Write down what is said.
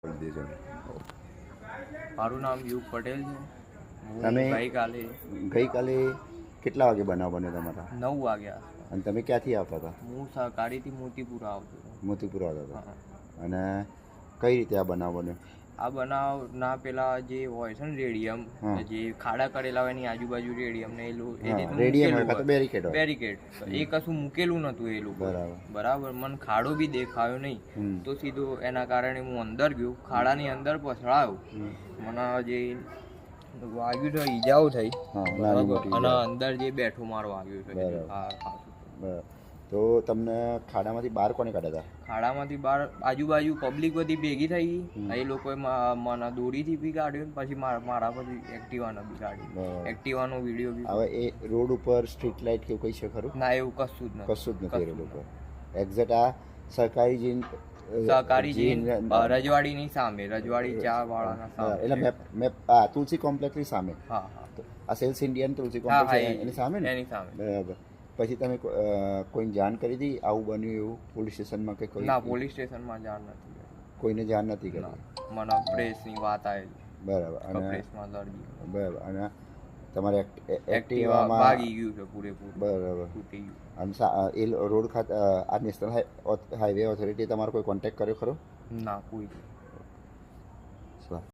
કરી દેજો. મારું નામ યુગ પટેલ છે. હું તમે ગઈકાલે કેટલા વાગે બનાવ બન્યો તમારા? 9 વાગ્યા. અને તમે ક્યાંથી આવતા હતા? હું સહકારીથી મોતીપુરા આવતો હતો. મોતીપુરા આવતા હતા. હા. અને કઈ રીતે આ બનાવ બન્યો? આ બનાવ ના પેલા જે હોય છે ને રેડિયમ, જે ખાડા કરેલા હોય એની આજુબાજુ રેડિયમ ને બેરિકેડ એ કશું મૂકેલું નતું એ લોકો. બરાબર. મને ખાડો બી દેખાયો નહીં, તો સીધો એના કારણે હું અંદર ગયો, ખાડાની અંદર પછડાયો. મને જે વાગ્યું છે, ઈજાઓ થઈ, અને અંદર જે બેઠો મારો વાગ્યો છે. તો તમને ખાડામાંથી બહાર કોને કાઢ્યા હતા? ખાડામાંથી બહાર આજુબાજુ પબ્લિક બધી ભેગી થઈ ગઈ. એ લોકોએ મને દોરીથી બી કાઢ્યો, પછી મારા પછી એક્ટિવાનો બી કાઢ્યો. એક્ટિવાનો વિડીયો બી. હવે એ રોડ ઉપર સ્ટ્રીટ લાઇટ કે કઈ છે ખરું? ના, એવું કશું જ નથી રોડ ઉપર. એક્ઝેક્ટ આ સહકારી રજવાડીની સામે, રજવાડી ચા વાળાના સામે, એટલે મેપ તુલસી કોમ્પ્લેક્સની સામે. હા હા. આ સેલ્સ ઇન્ડિયન તુલસી કોમ્પ્લેક્સ એની સામે ને? એની સામે. બરાબર. પછી તમે કોઈને જાણ કરી હતી આવું બન્યું એવું પોલીસ સ્ટેશનમાં કે કોઈ? ના, પોલીસ સ્ટેશનમાં જાણ નથી કરી. કોઈને જાણ નથી કરી? મને પ્રેસની વાત આવી. બરાબર. અને પ્રેસમાં લડી. બરાબર. અને તમારે એક્ટિવામાં ભાગી ગયું છે પૂરેપૂરું. બરાબર. તૂટી ગયું. અને એ રોડ ખાતે આ નેશનલ હાઈવે ઓથોરિટી તમારો કોઈ કોન્ટેક્ટ કર્યો ખરો? ના, કોઈ.